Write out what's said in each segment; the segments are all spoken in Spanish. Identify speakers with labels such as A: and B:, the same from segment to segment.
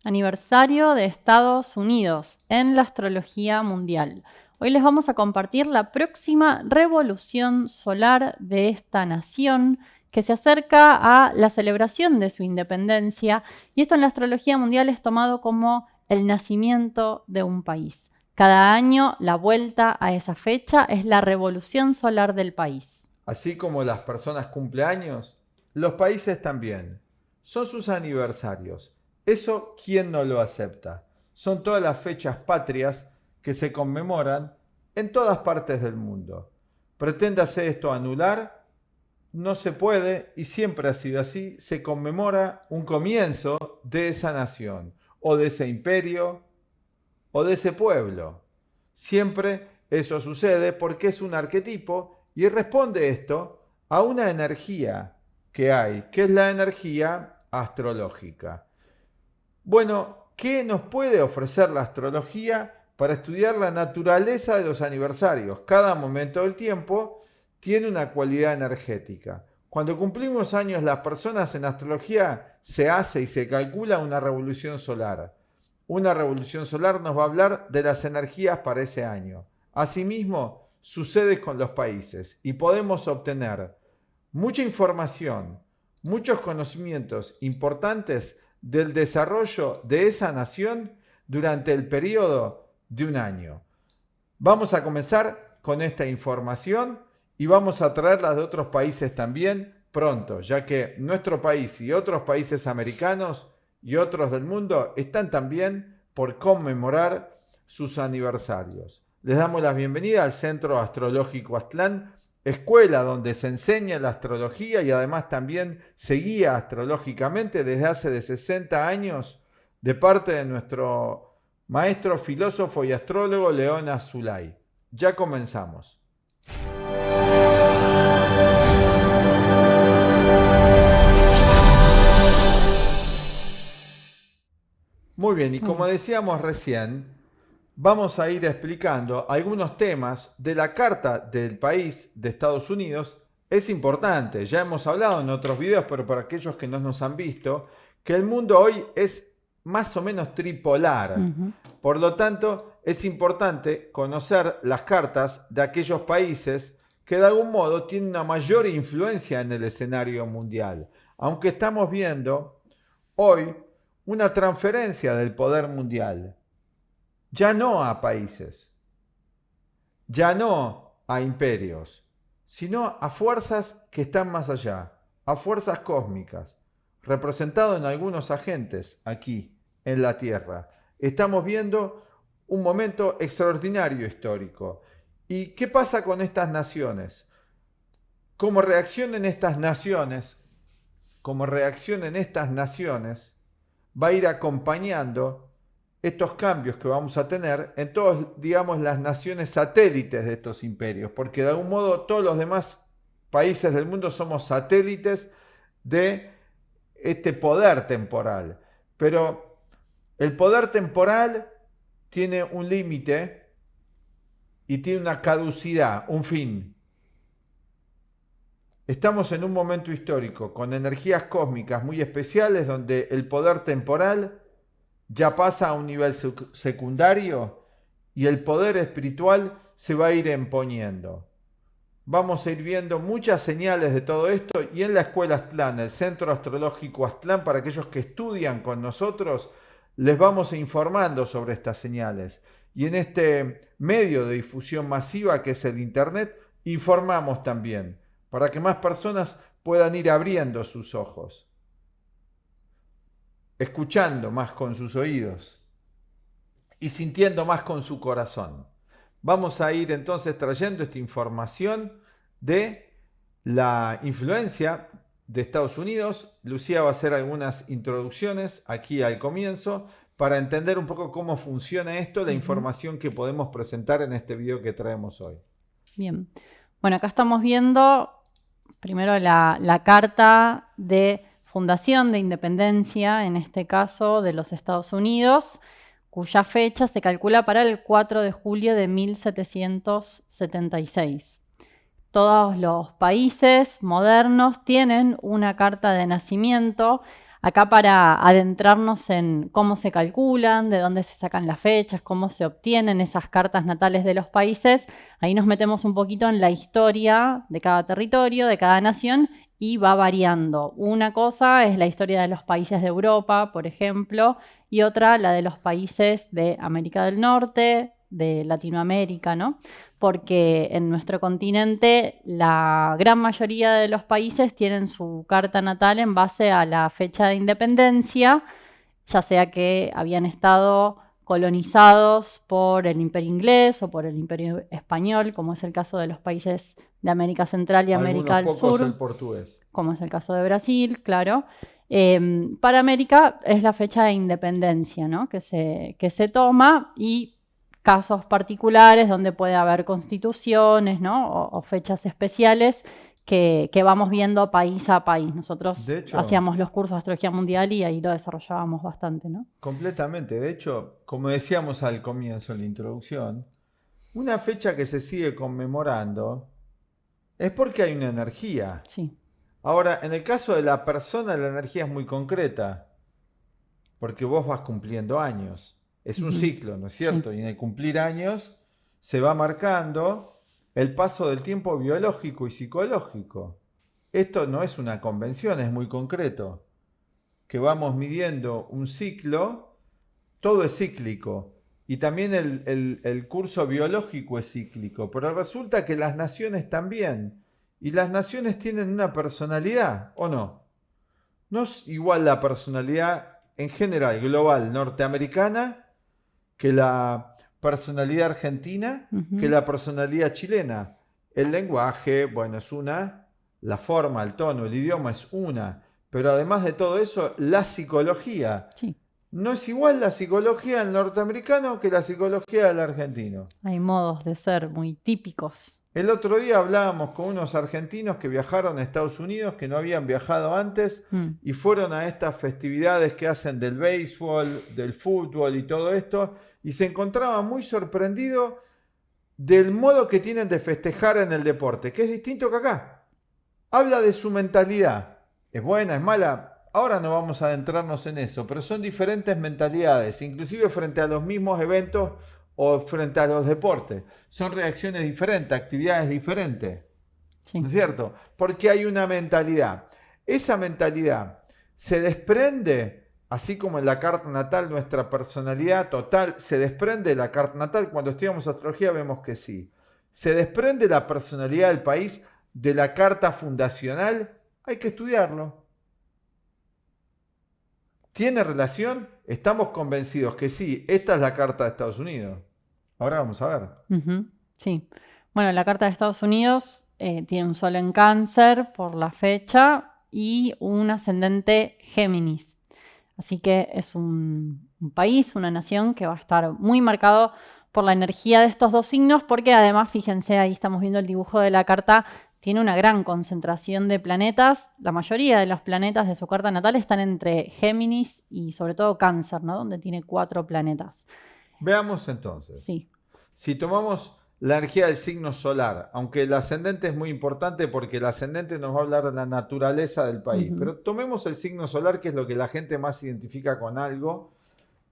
A: Aniversario de Estados Unidos en la astrología mundial. Hoy les vamos a compartir la próxima revolución solar de esta nación que se acerca a la celebración de su independencia, y esto en la astrología mundial es tomado como el nacimiento de un país. Cada año la vuelta a esa fecha es la revolución solar del país.
B: Así como las personas cumpleaños, los países también. Son sus aniversarios. Eso, ¿quién no lo acepta? Son todas las fechas patrias que se conmemoran en todas partes del mundo. Preténdase esto anular, no se puede, y siempre ha sido así. Se conmemora un comienzo de esa nación, o de ese imperio, o de ese pueblo. Siempre eso sucede porque es un arquetipo y responde esto a una energía que hay, que es la energía astrológica. Bueno, ¿qué nos puede ofrecer la astrología para estudiar la naturaleza de los aniversarios? Cada momento del tiempo tiene una cualidad energética. Cuando cumplimos años las personas, en astrología se hace y se calcula una revolución solar. Una revolución solar nos va a hablar de las energías para ese año. Asimismo, sucede con los países y podemos obtener mucha información, muchos conocimientos importantes del desarrollo de esa nación durante el periodo de un año. Vamos a comenzar con esta información y vamos a traerla de otros países también pronto, ya que nuestro país y otros países americanos y otros del mundo están también por conmemorar sus aniversarios. Les damos la bienvenida al Centro Astrológico Aztlán, escuela donde se enseña la astrología y además también se guía astrológicamente desde hace de 60 años de parte de nuestro maestro, filósofo y astrólogo León Azulay. Ya comenzamos. Muy bien, y como decíamos recién, vamos a ir explicando algunos temas de la carta del país de Estados Unidos. Es importante, ya hemos hablado en otros videos, pero para aquellos que no nos han visto, que el mundo hoy es más o menos tripolar. Por lo tanto, es importante conocer las cartas de aquellos países que de algún modo tienen una mayor influencia en el escenario mundial. Aunque estamos viendo hoy una transferencia del poder mundial, ya no a países, ya no a imperios, sino a fuerzas que están más allá, a fuerzas cósmicas, representado en algunos agentes aquí en la Tierra. Estamos viendo un momento extraordinario histórico. ¿Y qué pasa con estas naciones? Como reaccionen estas naciones, va a ir acompañando estos cambios que vamos a tener en todas, digamos, las naciones satélites de estos imperios, porque de algún modo todos los demás países del mundo somos satélites de este poder temporal. Pero el poder temporal tiene un límite y tiene una caducidad, un fin. Estamos en un momento histórico con energías cósmicas muy especiales donde el poder temporal ya pasa a un nivel secundario y el poder espiritual se va a ir imponiendo. Vamos a ir viendo muchas señales de todo esto, y en la Escuela Aztlán, el Centro Astrológico Aztlán, para aquellos que estudian con nosotros, les vamos informando sobre estas señales. Y en este medio de difusión masiva que es el Internet, informamos también, para que más personas puedan ir abriendo sus ojos, escuchando más con sus oídos y sintiendo más con su corazón. Vamos a ir entonces trayendo esta información de la influencia de Estados Unidos. Lucía va a hacer algunas introducciones aquí al comienzo para entender un poco cómo funciona esto, la información que podemos presentar en este video que traemos hoy.
A: Bien, bueno, acá estamos viendo primero la carta de fundación de independencia, en este caso de los Estados Unidos, cuya fecha se calcula para el 4 de julio de 1776. Todos los países modernos tienen una carta de nacimiento. Acá para adentrarnos en cómo se calculan, de dónde se sacan las fechas, cómo se obtienen esas cartas natales de los países, ahí nos metemos un poquito en la historia de cada territorio, de cada nación, y va variando. Una cosa es la historia de los países de Europa, por ejemplo, y otra la de los países de América del Norte, de Latinoamérica, ¿no? Porque en nuestro continente la gran mayoría de los países tienen su carta natal en base a la fecha de independencia, ya sea que habían estado colonizados por el Imperio Inglés o por el Imperio Español, como es el caso de los países de América Central y América del Sur,
B: el portugués.
A: como es el caso de Brasil, claro. Para América es la fecha de independencia, ¿no? que se toma, y casos particulares donde puede haber constituciones, ¿no? o fechas especiales que vamos viendo país a país. Nosotros
B: De hecho,
A: hacíamos los cursos de astrología mundial y ahí lo desarrollábamos bastante, ¿no?
B: completamente. De hecho, como decíamos al comienzo en la introducción, una fecha que se sigue conmemorando es porque hay una energía.
A: Sí.
B: Ahora, en el caso de la persona, la energía es muy concreta, porque vos vas cumpliendo años. Es un ciclo, ¿no es cierto?
A: Sí.
B: Y en el cumplir años se va marcando el paso del tiempo biológico y psicológico. Esto no es una convención, es muy concreto. Que vamos midiendo un ciclo, todo es cíclico. Y también el curso biológico es cíclico. Pero resulta que las naciones también. Y las naciones tienen una personalidad, ¿o no? No es igual la personalidad en general, global, norteamericana, que la personalidad argentina, que la personalidad chilena. El lenguaje, bueno, es una, la forma, el tono, el idioma es una, pero además de todo eso, la psicología.
A: Sí.
B: No es igual la psicología del norteamericano que la psicología del argentino.
A: Hay modos de ser muy típicos.
B: El otro día hablábamos con unos argentinos que viajaron a Estados Unidos, que no habían viajado antes, y fueron a estas festividades que hacen del béisbol, del fútbol y todo esto, y se encontraban muy sorprendidos del modo que tienen de festejar en el deporte, que es distinto que acá. Habla de su mentalidad. ¿Es buena, es mala? Ahora no vamos a adentrarnos en eso, pero son diferentes mentalidades, inclusive frente a los mismos eventos o frente a los deportes. Son reacciones diferentes, actividades diferentes.
A: Sí.
B: ¿No es cierto? Porque hay una mentalidad. Esa mentalidad se desprende, así como en la carta natal, nuestra personalidad total se desprende de la carta natal. Cuando estudiamos astrología vemos que sí. Se desprende la personalidad del país de la carta fundacional. Hay que estudiarlo. ¿Tiene relación? Estamos convencidos que sí. Esta es la carta de Estados Unidos. Ahora vamos a ver.
A: Sí. Bueno, la carta de Estados Unidos tiene un sol en Cáncer por la fecha y un ascendente Géminis. Así que es un país, una nación que va a estar muy marcado por la energía de estos dos signos, porque además, fíjense, ahí estamos viendo el dibujo de la carta, tiene una gran concentración de planetas. La mayoría de los planetas de su carta natal están entre Géminis y sobre todo Cáncer, ¿no? Donde tiene 4 planetas.
B: Veamos entonces.
A: Sí.
B: Si tomamos la energía del signo solar, aunque el ascendente es muy importante porque el ascendente nos va a hablar de la naturaleza del país, pero tomemos el signo solar, que es lo que la gente más identifica con algo.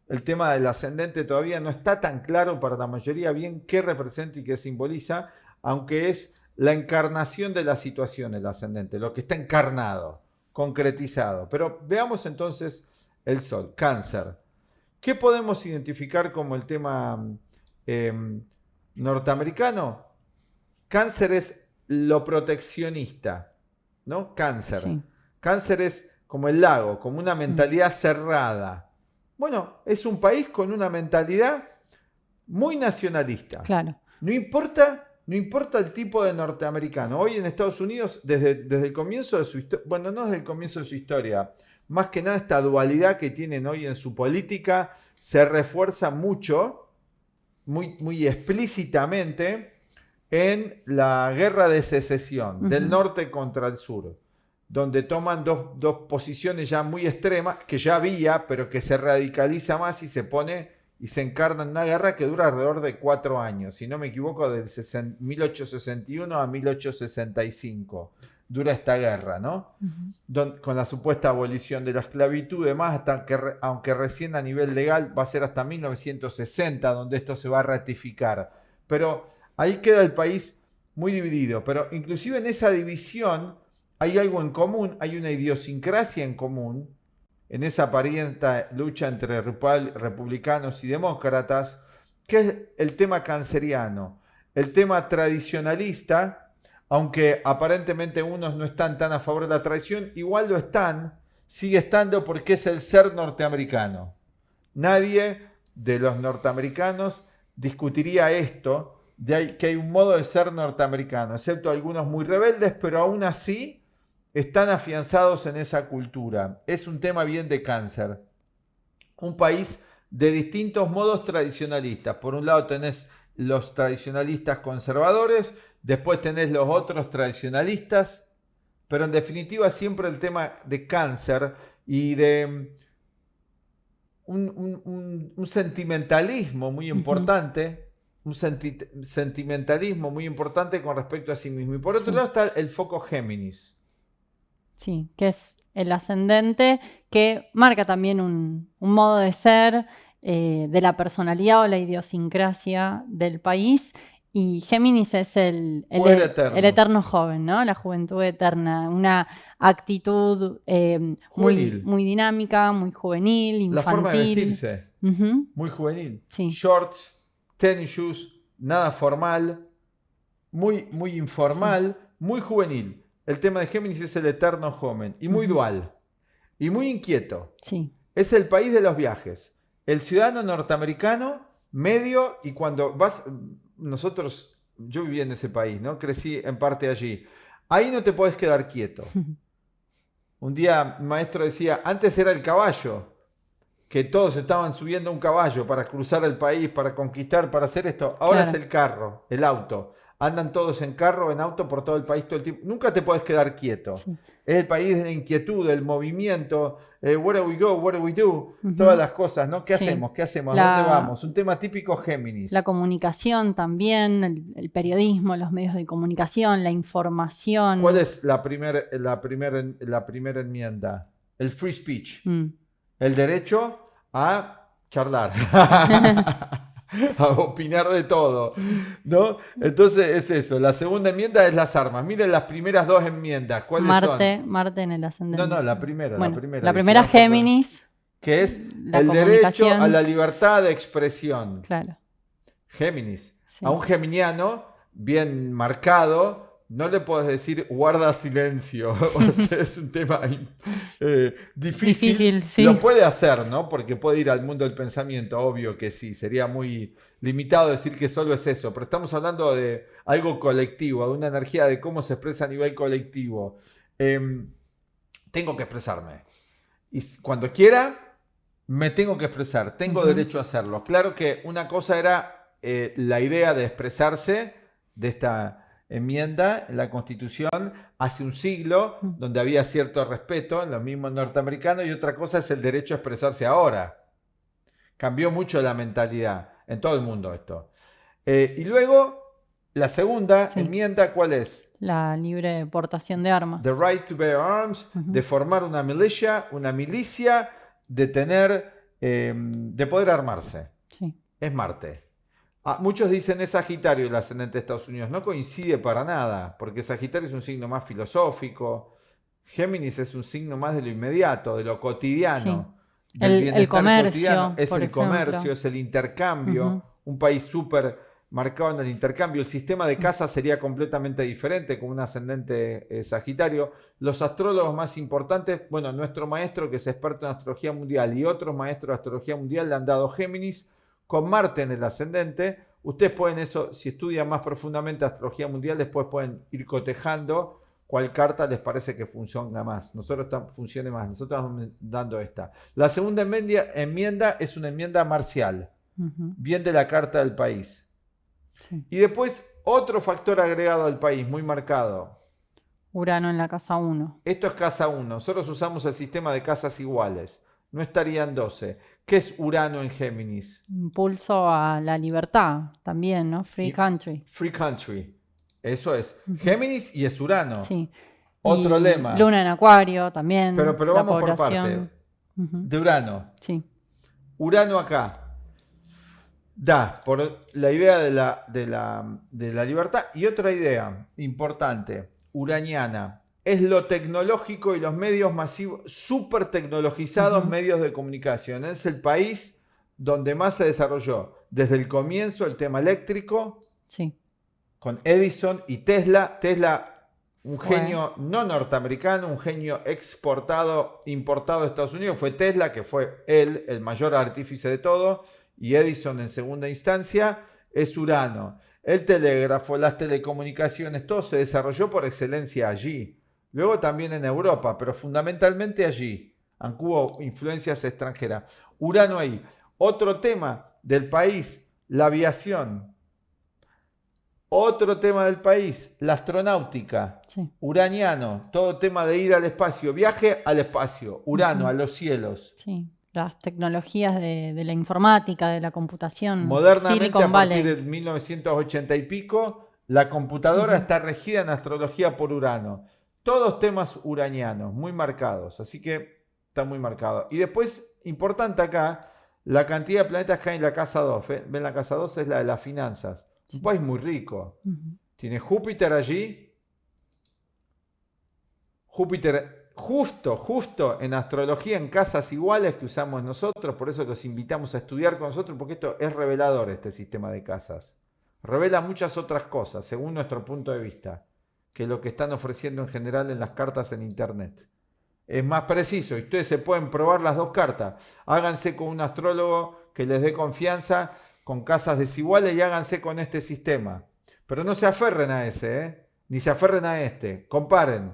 B: El tema del ascendente todavía no está tan claro para la mayoría bien qué representa y qué simboliza, aunque es la encarnación de la situación el ascendente, lo que está encarnado, concretizado. Pero veamos entonces el sol, Cáncer. ¿Qué podemos identificar como el tema norteamericano? Cáncer es lo proteccionista, ¿no? Cáncer.
A: Sí.
B: Cáncer es como el lago, como una mentalidad cerrada. Bueno, es un país con una mentalidad muy nacionalista.
A: Claro.
B: No importa el tipo de norteamericano. Hoy en Estados Unidos, desde el comienzo de su historia, bueno, no desde el comienzo de su historia, más que nada esta dualidad que tienen hoy en su política se refuerza mucho, muy explícitamente, en la guerra de secesión del norte contra el sur, donde toman dos posiciones ya muy extremas, que ya había, pero que se radicaliza más y se pone y se encarna en una guerra que dura alrededor de 4 años, si no me equivoco, del 1861 a 1865. dura esta guerra, ¿no? Con la supuesta abolición de la esclavitud y demás, aunque recién a nivel legal va a ser hasta 1960 donde esto se va a ratificar. Pero ahí queda el país muy dividido. Pero inclusive en esa división hay algo en común, hay una idiosincrasia en común, en esa aparente lucha entre republicanos y demócratas, que es el tema canceriano, el tema tradicionalista, aunque aparentemente unos no están tan a favor de la tradición, igual lo están, sigue estando porque es el ser norteamericano. Nadie de los norteamericanos discutiría esto, que hay un modo de ser norteamericano, excepto algunos muy rebeldes, pero aún así están afianzados en esa cultura. Es un tema bien de cáncer. Un país de distintos modos tradicionalistas. Por un lado tenés los tradicionalistas conservadores, después tenés los otros tradicionalistas, pero en definitiva siempre el tema de cáncer y de un sentimentalismo muy importante, sentimentalismo muy importante con respecto a sí mismo. Y por otro lado está el foco Géminis.
A: Sí, que es el ascendente que marca también un modo de ser de la personalidad o la idiosincrasia del país. Y Géminis es el eterno joven, ¿no? La juventud eterna, una actitud muy dinámica, muy juvenil, infantil.
B: La forma de vestirse, muy juvenil.
A: Sí.
B: Shorts, tennis shoes, nada formal, muy informal, muy juvenil. El tema de Géminis es el eterno joven y muy dual y muy inquieto.
A: Sí.
B: Es el país de los viajes. El ciudadano norteamericano medio, y cuando vas, yo viví en ese país, ¿no? Crecí en parte allí. Ahí no te podés quedar quieto. Un día mi maestro decía, antes era el caballo, que todos estaban subiendo a un caballo para cruzar el país, para conquistar, para hacer esto. Ahora es el carro, el auto. Andan todos en carro, en auto por todo el país todo el tiempo. Nunca te podés quedar quieto. Sí. Es el país de la inquietud, del movimiento. Where do we go? What do we do? Todas las cosas, ¿no? ¿Qué hacemos? ¿Qué hacemos? ¿A dónde vamos? Un tema típico Géminis.
A: La comunicación también, el periodismo, los medios de comunicación, la información.
B: ¿Cuál es la primera enmienda? El free speech. El derecho a charlar. A opinar de todo, ¿no? Entonces es eso. La segunda enmienda es las armas. Miren las primeras dos enmiendas. ¿Cuáles son?
A: Marte en el ascendente.
B: No, la primera.
A: La primera Géminis.
B: Que es el derecho a la libertad de expresión.
A: Claro.
B: Géminis. Sí. A un geminiano bien marcado no le puedes decir guarda silencio. O sea, es un tema difícil. Sí. Lo puede hacer, ¿no? Porque puede ir al mundo del pensamiento, obvio que sí. Sería muy limitado decir que solo es eso. Pero estamos hablando de algo colectivo, de una energía de cómo se expresa a nivel colectivo. Tengo que expresarme. Y cuando quiera, me tengo que expresar. Tengo derecho a hacerlo. Claro que una cosa era la idea de expresarse de esta enmienda en la Constitución hace un siglo, donde había cierto respeto en los mismos norteamericanos, y otra cosa es el derecho a expresarse ahora. Cambió mucho la mentalidad en todo el mundo esto. Y luego, la segunda enmienda, ¿cuál es?
A: La libre portación de armas.
B: The right to bear arms, de formar una milicia, de tener, de poder armarse.
A: Sí.
B: Es Marte. Muchos dicen es Sagitario el ascendente de Estados Unidos. No coincide para nada, porque Sagitario es un signo más filosófico. Géminis es un signo más de lo inmediato, de lo cotidiano.
A: Sí. El comercio.
B: Cotidiano. Es el comercio, es el intercambio. Un país súper marcado en el intercambio. El sistema de casa sería completamente diferente con un ascendente Sagitario. Los astrólogos más importantes, bueno, nuestro maestro que es experto en astrología mundial y otros maestros de astrología mundial le han dado Géminis con Marte en el ascendente. Ustedes pueden eso, si estudian más profundamente astrología mundial, después pueden ir cotejando cuál carta les parece que funciona más. Funcione más. Nosotros estamos dando esta. La segunda enmienda es una enmienda marcial, bien de la carta del país.
A: Sí.
B: Y después otro factor agregado al país, muy marcado.
A: Urano en la casa 1.
B: Esto es casa 1. Nosotros usamos el sistema de casas iguales. No estarían 12. ¿Qué es Urano en Géminis?
A: Impulso a la libertad también, ¿no? Free country.
B: Free country. Eso es Géminis y es Urano.
A: Sí.
B: Otro
A: Y
B: lema.
A: Luna en Acuario también.
B: Pero
A: la
B: vamos por
A: población.
B: parte. De Urano.
A: Sí.
B: Urano acá da por la idea de la libertad. Y otra idea importante, uraniana, es lo tecnológico y los medios masivos, súper tecnologizados medios de comunicación. Es el país donde más se desarrolló desde el comienzo el tema eléctrico,
A: Sí.
B: con Edison y Tesla. Tesla, un genio no norteamericano, un genio importado de Estados Unidos. Fue Tesla, que fue él el mayor artífice de todo, y Edison en segunda instancia es Urano. El telégrafo, las telecomunicaciones, todo se desarrolló por excelencia allí. Luego también en Europa, pero fundamentalmente allí, aunque hubo influencias extranjeras. Urano ahí. Otro tema del país, la aviación. Otro tema del país, la astronáutica,
A: Sí.
B: uraniano, todo tema de ir al espacio, viaje al espacio, Urano, a los cielos.
A: Sí, las tecnologías de la informática, de la computación,
B: Modernamente,
A: Silicon
B: a partir
A: Valley.
B: de 1980 y pico, la computadora está regida en astrología por Urano. Todos temas uranianos, muy marcados, así que está muy marcado. Y después, importante acá, la cantidad de planetas que hay en la casa 2. ¿Ven? La casa 2 es la de las finanzas. Un país muy rico. Tiene Júpiter allí. Júpiter justo en astrología, en casas iguales que usamos nosotros. Por eso los invitamos a estudiar con nosotros, porque esto es revelador, este sistema de casas. Revela muchas otras cosas, según nuestro punto de vista, que lo que están ofreciendo en general en las cartas en internet. Es más preciso y ustedes se pueden probar las dos cartas. Háganse con un astrólogo que les dé confianza, con casas desiguales, y háganse con este sistema. Pero no se aferren a ese, ni se aferren a este. Comparen.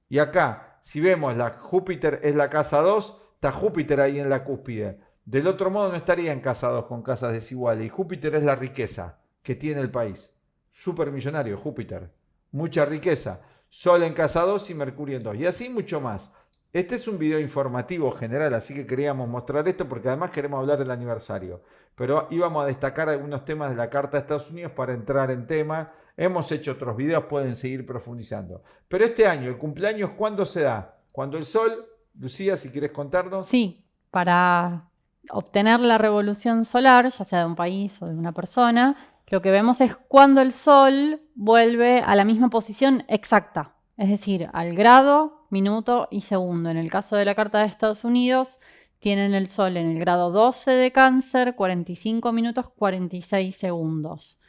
B: Y acá, si vemos la Júpiter es la casa 2, está Júpiter ahí en la cúspide. Del otro modo no estaría en casa 2 con casas desiguales. Y Júpiter es la riqueza que tiene el país. Supermillonario Júpiter. Mucha riqueza. Sol en casa 2 y Mercurio en 2. Y así mucho más. Este es un video informativo general, así que queríamos mostrar esto porque además queremos hablar del aniversario. Pero íbamos a destacar algunos temas de la Carta de Estados Unidos para entrar en tema. Hemos hecho otros videos, pueden seguir profundizando. Pero este año, el cumpleaños, ¿cuándo se da? Cuando el Sol, Lucía, si quieres contarnos.
A: Sí, para obtener la revolución solar, ya sea de un país o de una persona, lo que vemos es cuando el Sol vuelve a la misma posición exacta, es decir, al grado, minuto y segundo. En el caso de la Carta de Estados Unidos, tienen el Sol en el grado 12 de Cáncer, 45 minutos 46 segundos.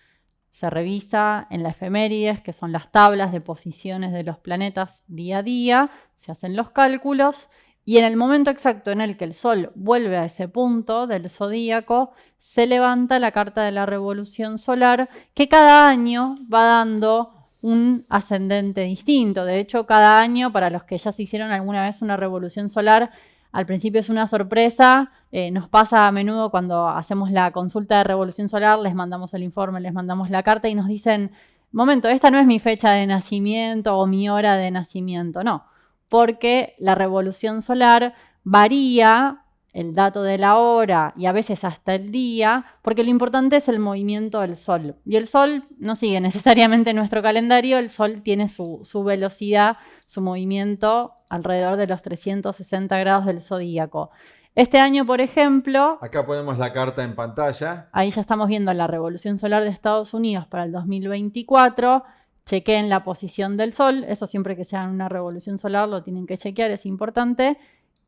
A: Se revisa en la efemérides, que son las tablas de posiciones de los planetas día a día, se hacen los cálculos y en el momento exacto en el que el Sol vuelve a ese punto del zodíaco, se levanta la carta de la revolución solar, que cada año va dando un ascendente distinto. De hecho, cada año, para los que ya se hicieron alguna vez una revolución solar, al principio es una sorpresa. Nos pasa a menudo cuando hacemos la consulta de revolución solar, les mandamos el informe, les mandamos la carta y nos dicen, momento, esta no es mi fecha de nacimiento o mi hora de nacimiento. No, porque la revolución solar varía el dato de la hora y a veces hasta el día, porque lo importante es el movimiento del Sol. Y el Sol no sigue necesariamente nuestro calendario, el Sol tiene su velocidad, su movimiento alrededor de los 360 grados del zodíaco. Este año, por ejemplo...
B: Acá ponemos la carta en pantalla.
A: Ahí ya estamos viendo la revolución solar de Estados Unidos para el 2024. Chequeen la posición del Sol. Eso siempre que sea una revolución solar lo tienen que chequear, es importante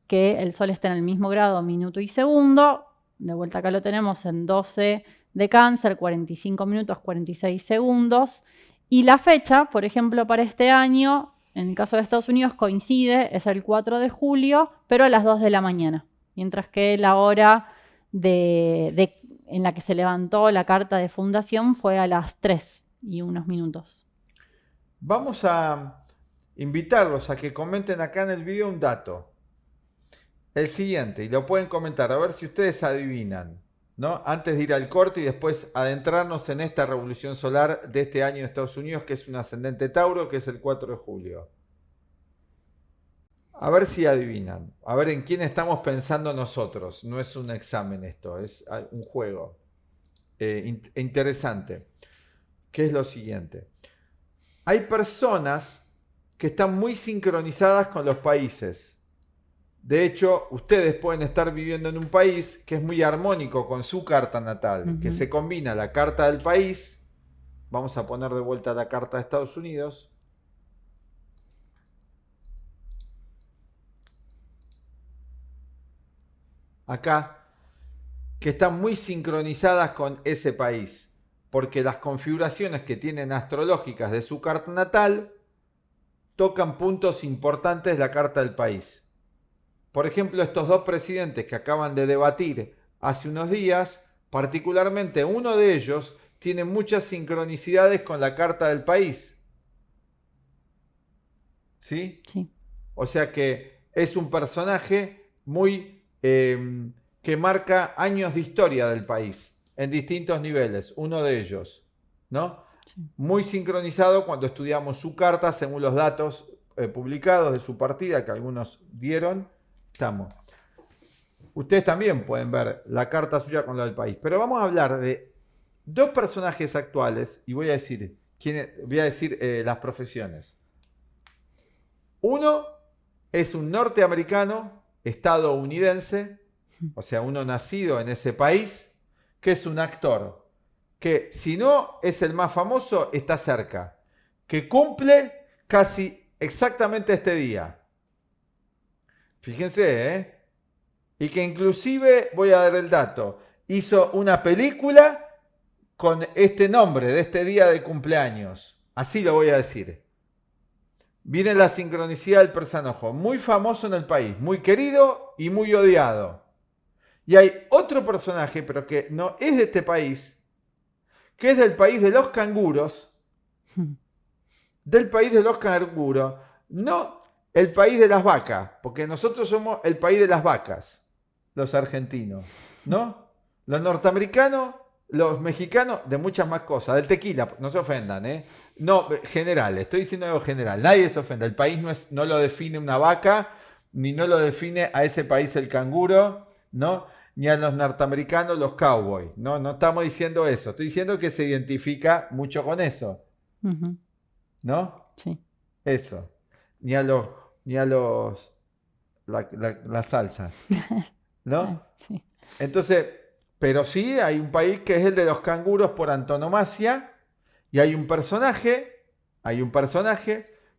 A: que el Sol esté en el mismo grado, minuto y segundo. De vuelta acá lo tenemos en 12 de Cáncer, 45 minutos, 46 segundos. Y la fecha, por ejemplo, para este año, en el caso de Estados Unidos, coincide, es el 4 de julio, pero a las 2 de la mañana. Mientras que la hora en la que se levantó la carta de fundación fue a las 3 y unos minutos.
B: Vamos a invitarlos a que comenten acá en el video un dato. El siguiente, y lo pueden comentar, a ver si ustedes adivinan, ¿no? Antes de ir al corte y después adentrarnos en esta revolución solar de este año de Estados Unidos, que es un ascendente Tauro, que es el 4 de julio. A ver si adivinan, a ver en quién estamos pensando nosotros. No es un examen esto, es un juego interesante, que es lo siguiente. Hay personas que están muy sincronizadas con los países. De hecho, ustedes pueden estar viviendo en un país que es muy armónico con su carta natal, que se combina la carta del país. Vamos a poner de vuelta la carta de Estados Unidos. Acá, que están muy sincronizadas con ese país, porque las configuraciones que tienen astrológicas de su carta natal tocan puntos importantes de la carta del país. Por ejemplo, estos dos presidentes que acaban de debatir hace unos días, particularmente uno de ellos, tiene muchas sincronicidades con la carta del país. ¿Sí?
A: Sí.
B: O sea que es un personaje muy que marca años de historia del país en distintos niveles, uno de ellos, ¿no?
A: Sí.
B: Muy sincronizado cuando estudiamos su carta según los datos publicados de su partida que algunos dieron. Estamos. Ustedes también pueden ver la carta suya con la del país, pero vamos a hablar de dos personajes actuales y voy a decir las profesiones. Uno es un norteamericano, estadounidense, o sea, uno nacido en ese país, que es un actor, que si no es el más famoso, está cerca, que cumple casi exactamente este día. Fíjense, ¿eh? Y que inclusive, voy a dar el dato, hizo una película con este nombre de este día de cumpleaños. Así lo voy a decir. Viene la sincronicidad del personaje, muy famoso en el país, muy querido y muy odiado. Y hay otro personaje, pero que no es de este país, que es del país de los canguros, del país de los canguros, no el país de las vacas, porque nosotros somos el país de las vacas, los argentinos, ¿no? Los norteamericanos, los mexicanos, de muchas más cosas, del tequila, no se ofendan, ¿eh? No, general, estoy diciendo algo general, nadie se ofenda, el país no lo define una vaca, ni no lo define a ese país el canguro, ¿no? Ni a los norteamericanos los cowboys, ¿no? No estamos diciendo eso, estoy diciendo que se identifica mucho con eso, ¿no?
A: Sí.
B: Eso, la salsa, ¿no?
A: Sí.
B: Entonces, pero sí hay un país que es el de los canguros por antonomasia y hay un personaje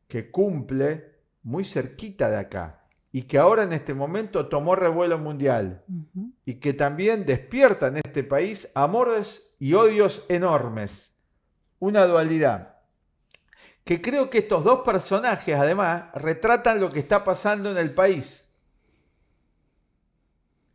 B: que cumple muy cerquita de acá y que ahora en este momento tomó revuelo mundial y que también despierta en este país amores y odios enormes, una dualidad. Que creo que estos dos personajes además retratan lo que está pasando en el país.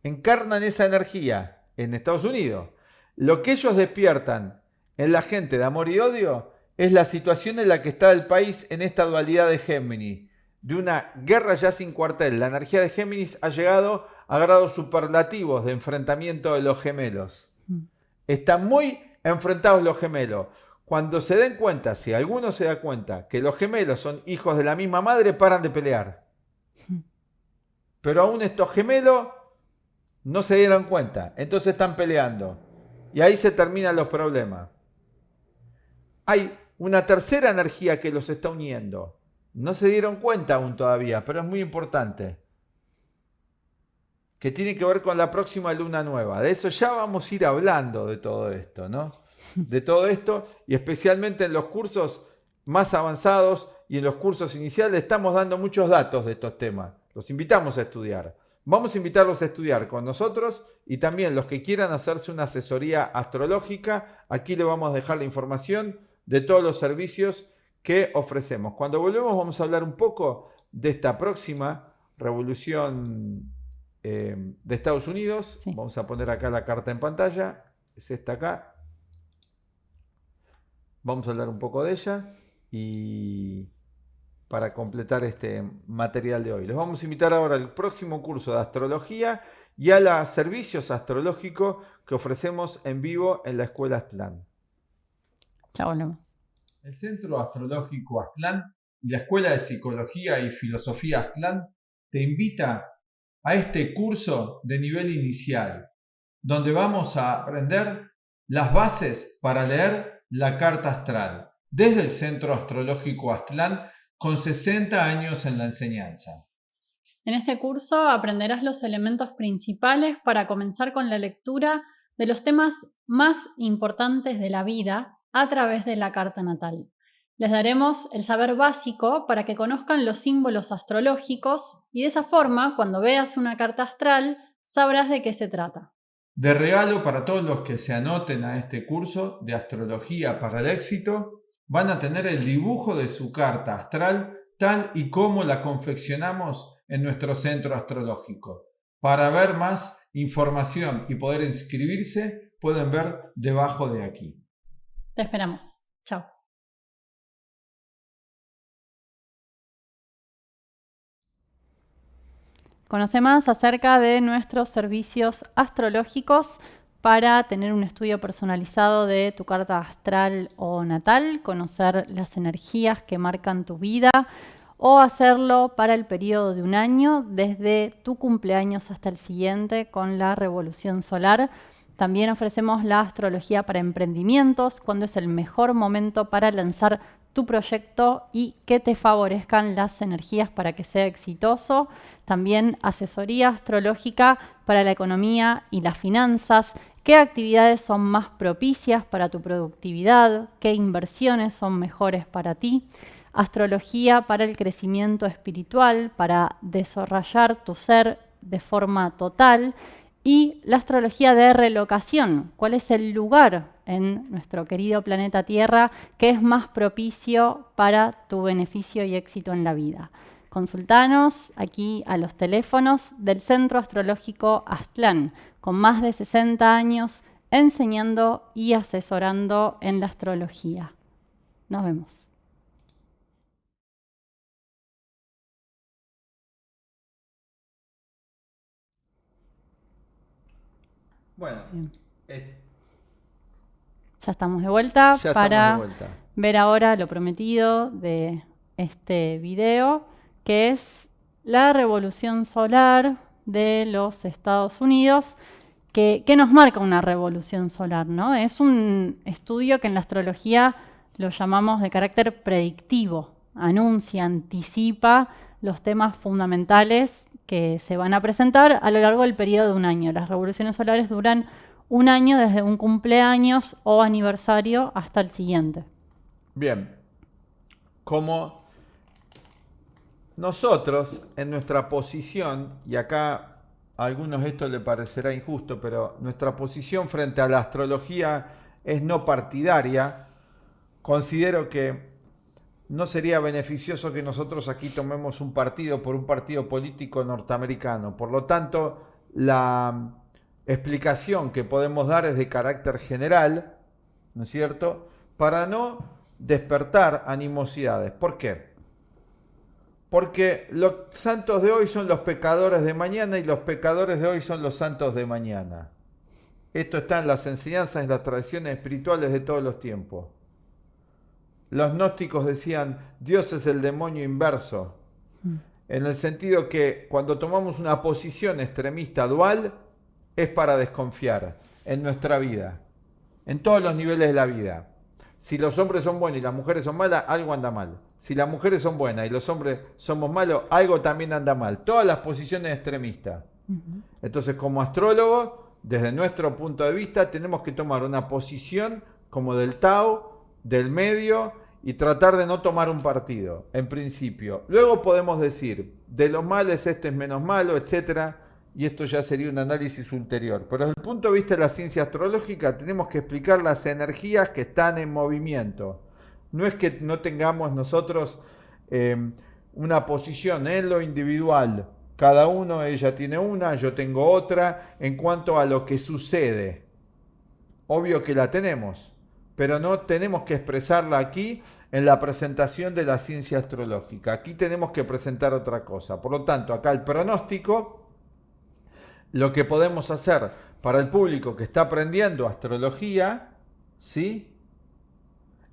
B: Encarnan esa energía en Estados Unidos. Lo que ellos despiertan en la gente de amor y odio es la situación en la que está el país en esta dualidad de Géminis, de una guerra ya sin cuartel. La energía de Géminis ha llegado a grados superlativos de enfrentamiento de los gemelos. Están muy enfrentados los gemelos. Cuando se den cuenta, si alguno se da cuenta que los gemelos son hijos de la misma madre, paran de pelear. Pero aún estos gemelos no se dieron cuenta, entonces están peleando. Y ahí se terminan los problemas. Hay una tercera energía que los está uniendo. No se dieron cuenta aún todavía, pero es muy importante. Que tiene que ver con la próxima luna nueva. De eso ya vamos a ir hablando de todo esto, ¿no? De todo esto, y especialmente en los cursos más avanzados y en los cursos iniciales estamos dando muchos datos de estos temas. Los invitamos a estudiar. Vamos a invitarlos a estudiar con nosotros y también los que quieran hacerse una asesoría astrológica, aquí le vamos a dejar la información de todos los servicios que ofrecemos. Cuando volvemos vamos a hablar un poco de esta próxima revolución de Estados Unidos. Sí. Vamos a poner acá la carta en pantalla, es esta acá. Vamos a hablar un poco de ella y para completar este material de hoy. Los vamos a invitar ahora al próximo curso de astrología y a los servicios astrológicos que ofrecemos en vivo en la Escuela Aztlán.
A: Ya volvemos.
B: El Centro Astrológico Aztlán y la Escuela de Psicología y Filosofía Aztlán te invita a este curso de nivel inicial, donde vamos a aprender las bases para leer la carta astral. Desde el Centro Astrológico Aztlán con 60 años en la enseñanza.
A: En este curso aprenderás los elementos principales para comenzar con la lectura de los temas más importantes de la vida a través de la carta natal. Les daremos el saber básico para que conozcan los símbolos astrológicos y de esa forma, cuando veas una carta astral, sabrás de qué se trata.
B: De regalo para todos los que se anoten a este curso de Astrología para el Éxito, van a tener el dibujo de su carta astral tal y como la confeccionamos en nuestro centro astrológico. Para ver más información y poder inscribirse, pueden ver debajo de aquí.
A: Te esperamos. Chao. Conoce más acerca de nuestros servicios astrológicos para tener un estudio personalizado de tu carta astral o natal, conocer las energías que marcan tu vida o hacerlo para el periodo de un año, desde tu cumpleaños hasta el siguiente con la revolución solar. También ofrecemos la astrología para emprendimientos, cuándo es el mejor momento para lanzar tu proyecto y que te favorezcan las energías para que sea exitoso. También asesoría astrológica para la economía y las finanzas, qué actividades son más propicias para tu productividad, qué inversiones son mejores para ti. Astrología para el crecimiento espiritual, para desarrollar tu ser de forma total. Y la astrología de relocación, cuál es el lugar en nuestro querido planeta Tierra que es más propicio para tu beneficio y éxito en la vida. Consultanos aquí a los teléfonos del Centro Astrológico Aztlán, con más de 60 años enseñando y asesorando en la astrología. Nos vemos.
B: Bueno,
A: ya estamos de vuelta para
B: de vuelta.
A: Ver ahora lo prometido de este video, que es la revolución solar de los Estados Unidos, que nos marca una revolución solar, ¿no? Es un estudio que en la astrología lo llamamos de carácter predictivo, anuncia, anticipa los temas fundamentales que se van a presentar a lo largo del periodo de un año. Las revoluciones solares duran un año desde un cumpleaños o aniversario hasta el siguiente.
B: Bien, como nosotros en nuestra posición, y acá a algunos esto le parecerá injusto, pero nuestra posición frente a la astrología es no partidaria, considero que no sería beneficioso que nosotros aquí tomemos un partido por un partido político norteamericano. Por lo tanto, la explicación que podemos dar es de carácter general, ¿no es cierto?, para no despertar animosidades. ¿Por qué? Porque los santos de hoy son los pecadores de mañana y los pecadores de hoy son los santos de mañana. Esto está en las enseñanzas, en las tradiciones espirituales de todos los tiempos. Los gnósticos decían, Dios es el demonio inverso, en el sentido que cuando tomamos una posición extremista dual, es para desconfiar en nuestra vida, en todos los niveles de la vida. Si los hombres son buenos y las mujeres son malas, algo anda mal. Si las mujeres son buenas y los hombres somos malos, algo también anda mal. Todas las posiciones extremistas. Entonces, como astrólogos, desde nuestro punto de vista, tenemos que tomar una posición como del Tao, del medio, y tratar de no tomar un partido, en principio. Luego podemos decir, de los males este es menos malo, etcétera, y esto ya sería un análisis ulterior. Pero desde el punto de vista de la ciencia astrológica, tenemos que explicar las energías que están en movimiento. No es que no tengamos nosotros una posición en lo individual. Cada uno, ella tiene una, yo tengo otra, en cuanto a lo que sucede. Obvio que la tenemos, pero no tenemos que expresarla aquí en la presentación de la ciencia astrológica. Aquí tenemos que presentar otra cosa. Por lo tanto, acá el pronóstico, lo que podemos hacer para el público que está aprendiendo astrología, ¿sí?,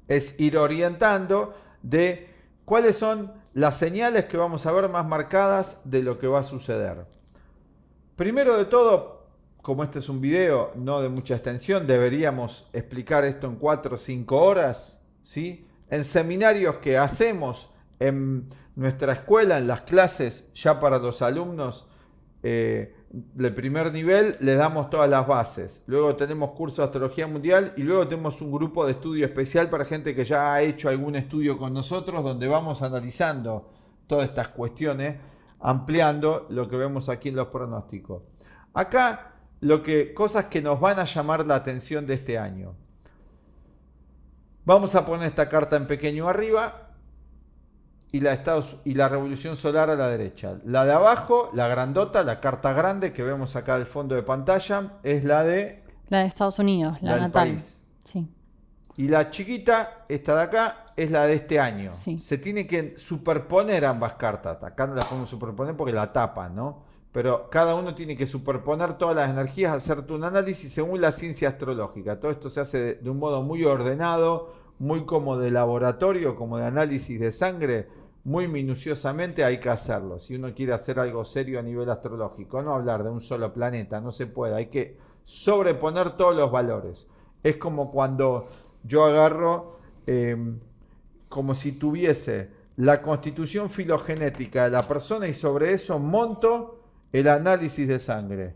B: es ir orientando de cuáles son las señales que vamos a ver más marcadas de lo que va a suceder. Primero de todo, como este es un video no de mucha extensión, deberíamos explicar esto en 4 o 5 horas, ¿sí? En seminarios que hacemos En nuestra escuela, en las clases, ya para los alumnos, del primer nivel les damos todas las bases. Luego tenemos curso de astrología mundial y luego tenemos un grupo de estudio especial para gente que ya ha hecho algún estudio con nosotros, donde vamos analizando todas estas cuestiones, ampliando lo que vemos aquí en los pronósticos. Acá, cosas que nos van a llamar la atención de este año. Vamos a poner esta carta en pequeño arriba y la revolución solar a la derecha. La de abajo, la grandota, la carta grande que vemos acá al fondo de pantalla, es la de
A: Estados Unidos, la
B: del
A: natal.
B: país.
A: Sí.
B: Y la chiquita, esta de acá, es la de este año.
A: Sí.
B: Se tiene que superponer ambas cartas. Acá no las podemos superponer porque la tapan, ¿no? Pero cada uno tiene que superponer todas las energías, hacerte un análisis según la ciencia astrológica. Todo esto se hace de un modo muy ordenado, muy como de laboratorio, como de análisis de sangre, muy minuciosamente hay que hacerlo. Si uno quiere hacer algo serio a nivel astrológico, no hablar de un solo planeta, no se puede. Hay que sobreponer todos los valores. Es como cuando yo agarro, como si tuviese la constitución filogenética de la persona y sobre eso monto el análisis de sangre,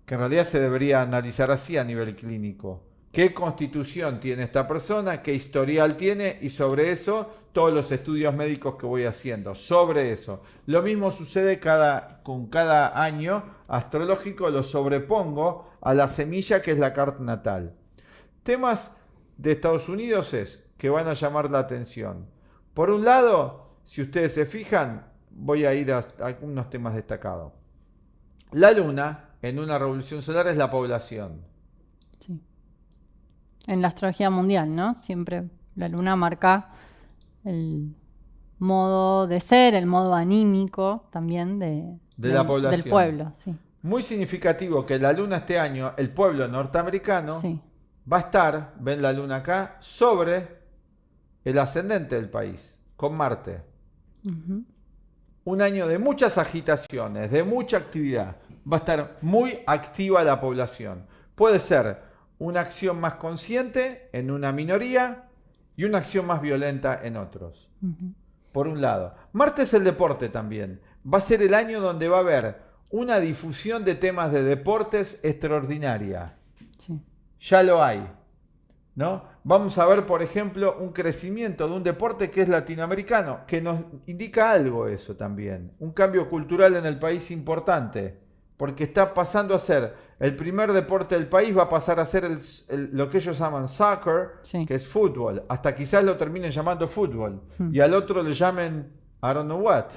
B: que en realidad se debería analizar así a nivel clínico. ¿Qué constitución tiene esta persona? ¿Qué historial tiene? Y sobre eso, todos los estudios médicos que voy haciendo. Sobre eso. Lo mismo sucede con cada año astrológico, lo sobrepongo a la semilla que es la carta natal. Temas de Estados Unidos que van a llamar la atención. Por un lado, si ustedes se fijan, voy a ir a algunos temas destacados. La luna, en una revolución solar, es la población.
A: Sí. En la astrología mundial, ¿no? Siempre la luna marca el modo de ser, el modo anímico también de
B: la población.
A: Del pueblo. Sí.
B: Muy significativo que la luna este año, el pueblo norteamericano,
A: sí.
B: va a estar, ven la luna acá, sobre el ascendente del país, con Marte.
A: Uh-huh.
B: Un año de muchas agitaciones, de mucha actividad. Va a estar muy activa la población. Puede ser una acción más consciente en una minoría y una acción más violenta en otros.
A: Uh-huh.
B: Por un lado. Marte es el deporte también. Va a ser el año donde va a haber una difusión de temas de deportes extraordinaria.
A: Sí.
B: Ya lo hay, ¿no? Vamos a ver, por ejemplo, un crecimiento de un deporte que es latinoamericano, que nos indica algo eso también. Un cambio cultural en el país importante, porque está pasando a ser el primer deporte del país, va a pasar a ser lo que ellos llaman soccer,
A: sí.
B: que es fútbol. Hasta quizás lo terminen llamando fútbol. Y al otro le llamen, I don't know what.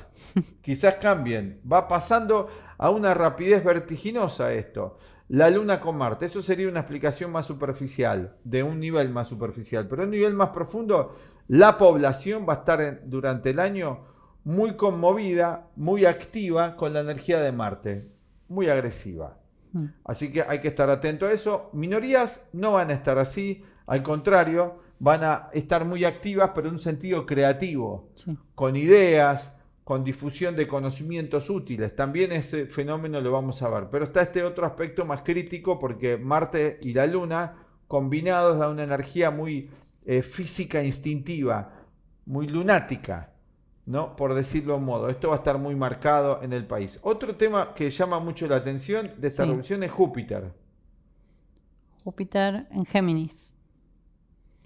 B: Quizás cambien. Va pasando a una rapidez vertiginosa esto. La luna con Marte, eso sería una explicación más superficial, de un nivel más superficial. Pero a un nivel más profundo, la población va a estar durante el año muy conmovida, muy activa con la energía de Marte, muy agresiva. Así que hay que estar atento a eso. Minorías no van a estar así, al contrario, van a estar muy activas, pero en un sentido creativo, sí. Con ideas, con difusión de conocimientos útiles. También ese fenómeno lo vamos a ver. Pero está este otro aspecto más crítico porque Marte y la Luna combinados dan una energía muy física, instintiva, muy lunática, ¿no? Por decirlo de un modo. Esto va a estar muy marcado en el país. Otro tema que llama mucho la atención de esta revolución es Júpiter.
A: Júpiter en Géminis.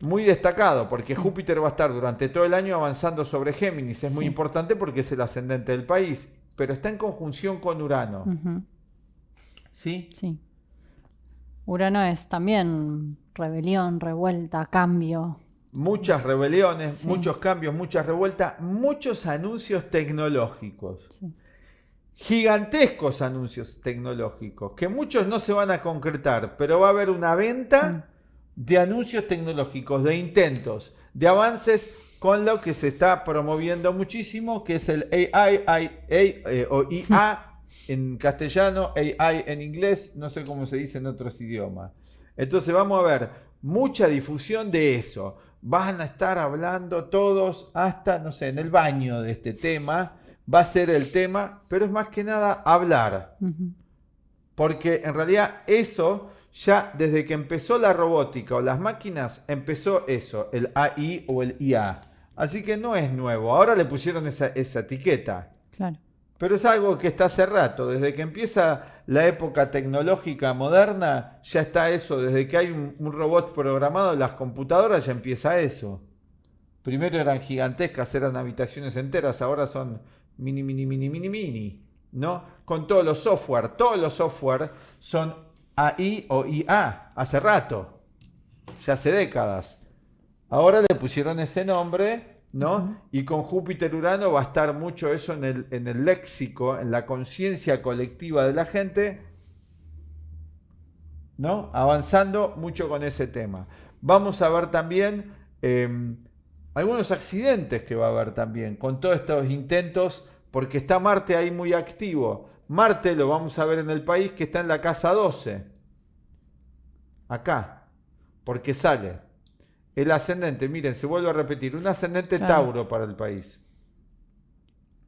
B: Muy destacado, porque Júpiter va a estar durante todo el año avanzando sobre Géminis. Es muy importante porque es el ascendente del país, pero está en conjunción con Urano.
A: Uh-huh.
B: ¿Sí?
A: Sí. Urano es también rebelión, revuelta, cambio.
B: Muchas rebeliones, muchos cambios, muchas revueltas, muchos anuncios tecnológicos. Sí. Gigantescos anuncios tecnológicos, que muchos no se van a concretar, pero va a haber una venta de anuncios tecnológicos, de intentos, de avances con lo que se está promoviendo muchísimo, que es el AI o IA en castellano, AI en inglés, no sé cómo se dice en otros idiomas. Entonces vamos a ver mucha difusión de eso. Van a estar hablando todos hasta, no sé, en el baño de este tema. Va a ser el tema, pero es más que nada hablar. Uh-huh. Porque en realidad eso, ya desde que empezó la robótica o las máquinas, empezó eso, el AI o el IA. Así que no es nuevo. Ahora le pusieron esa etiqueta.
A: Claro.
B: Pero es algo que está hace rato. Desde que empieza la época tecnológica moderna, ya está eso. Desde que hay un robot programado en las computadoras, ya empieza eso. Primero eran gigantescas, eran habitaciones enteras. Ahora son mini, ¿no? Con todos los software. Todos los software son AI o IA. Hace rato. Ya hace décadas. Ahora le pusieron ese nombre, ¿no?
A: Ujú.
B: Y con Júpiter Urano va a estar mucho eso en el léxico, en la conciencia colectiva de la gente, ¿no? Avanzando mucho con ese tema. Vamos a ver también algunos accidentes que va a haber también, con todos estos intentos, porque está Marte ahí muy activo. Marte lo vamos a ver en el país que está en la casa 12. Acá, porque sale. El ascendente, miren, se vuelve a repetir, un ascendente
A: Claro.
B: Tauro para el país.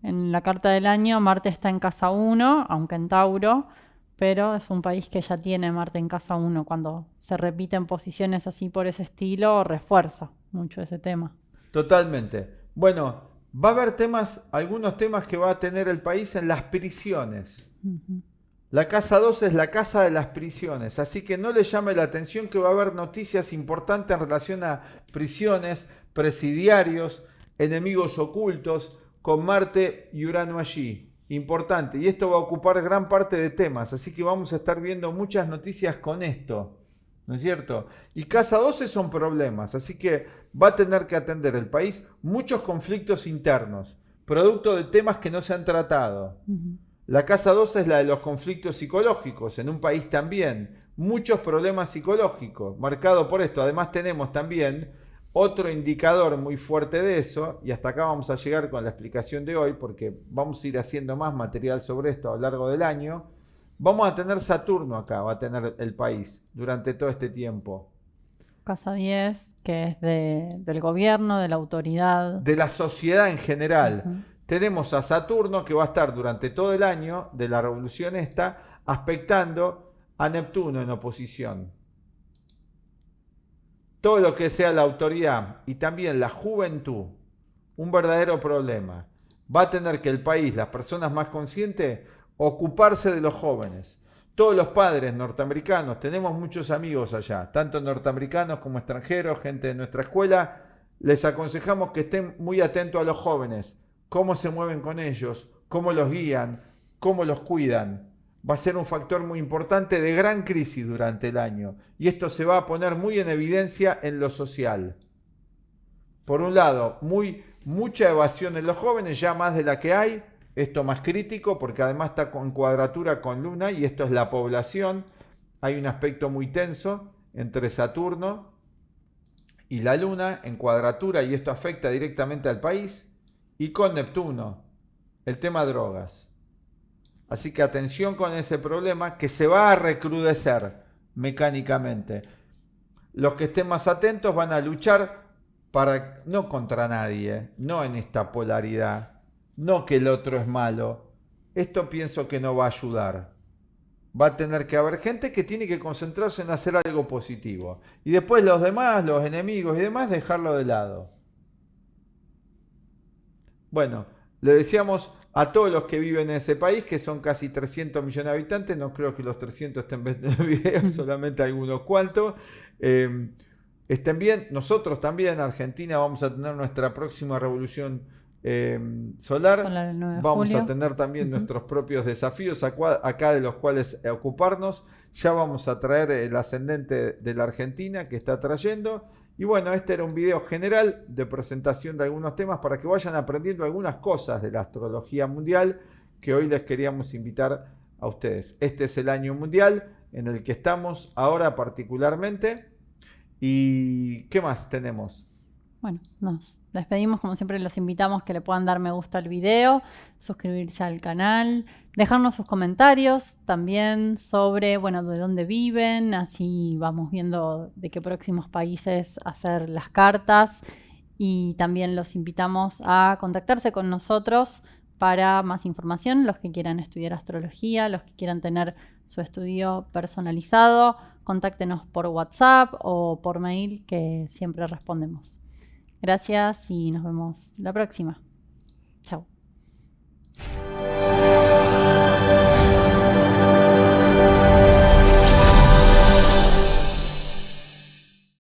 A: En la carta del año, Marte está en casa 1, aunque en Tauro, pero es un país que ya tiene Marte en casa 1. Cuando se repiten posiciones así por ese estilo, refuerza mucho ese tema.
B: Totalmente. Bueno, va a haber temas, algunos temas que va a tener el país en las prisiones.
A: Ujú.
B: La casa 12 es la casa de las prisiones, así que no le llame la atención que va a haber noticias importantes en relación a prisiones, presidiarios, enemigos ocultos, con Marte y Urano allí. Importante, y esto va a ocupar gran parte de temas, así que vamos a estar viendo muchas noticias con esto, ¿no es cierto? Y casa 12 son problemas, así que va a tener que atender el país muchos conflictos internos, producto de temas que no se han tratado.
A: Ujú.
B: La casa 12 es la de los conflictos psicológicos, en un país también, muchos problemas psicológicos, marcado por esto. Además tenemos también otro indicador muy fuerte de eso, y hasta acá vamos a llegar con la explicación de hoy, porque vamos a ir haciendo más material sobre esto a lo largo del año. Vamos a tener Saturno acá, va a tener el país durante todo este tiempo.
A: Casa 10, que es del gobierno, de la autoridad.
B: De la sociedad en general.
A: Ujú.
B: Tenemos a Saturno que va a estar durante todo el año de la revolución esta, aspectando a Neptuno en oposición. Todo lo que sea la autoridad y también la juventud, un verdadero problema. Va a tener que el país, las personas más conscientes, ocuparse de los jóvenes. Todos los padres norteamericanos, tenemos muchos amigos allá, tanto norteamericanos como extranjeros, gente de nuestra escuela, les aconsejamos que estén muy atentos a los jóvenes, cómo se mueven con ellos, cómo los guían, cómo los cuidan. Va a ser un factor muy importante de gran crisis durante el año. Y esto se va a poner muy en evidencia en lo social. Por un lado, mucha evasión en los jóvenes, ya más de la que hay. Esto más crítico porque además está en cuadratura con Luna y esto es la población. Hay un aspecto muy tenso entre Saturno y la Luna en cuadratura y esto afecta directamente al país. Y con Neptuno, el tema drogas. Así que atención con ese problema que se va a recrudecer mecánicamente. Los que estén más atentos van a luchar para no contra nadie, no en esta polaridad, no que el otro es malo. Esto pienso que no va a ayudar. Va a tener que haber gente que tiene que concentrarse en hacer algo positivo. Y después los demás, los enemigos y demás, dejarlo de lado. Bueno, le decíamos a todos los que viven en ese país, que son casi 300 millones de habitantes, no creo que los 300 estén viendo el video, solamente algunos cuantos, estén bien. Nosotros también, Argentina, vamos a tener nuestra próxima revolución solar.
A: Solar el 9 de
B: Vamos
A: julio.
B: a tener también
A: Ujú.
B: nuestros propios desafíos acá de los cuales ocuparnos. Ya vamos a traer el ascendente de la Argentina que está trayendo. Y bueno, este era un video general de presentación de algunos temas para que vayan aprendiendo algunas cosas de la astrología mundial que hoy les queríamos invitar a ustedes. Este es el año mundial en el que estamos ahora particularmente. ¿Y qué más tenemos?
A: Bueno, nos despedimos. Como siempre, los invitamos que le puedan dar me gusta al video, suscribirse al canal, dejarnos sus comentarios también sobre, bueno, de dónde viven, así vamos viendo de qué próximos países hacer las cartas. Y también los invitamos a contactarse con nosotros para más información, los que quieran estudiar astrología, los que quieran tener su estudio personalizado, contáctenos por WhatsApp o por mail que siempre respondemos. Gracias y nos vemos la próxima. Chao.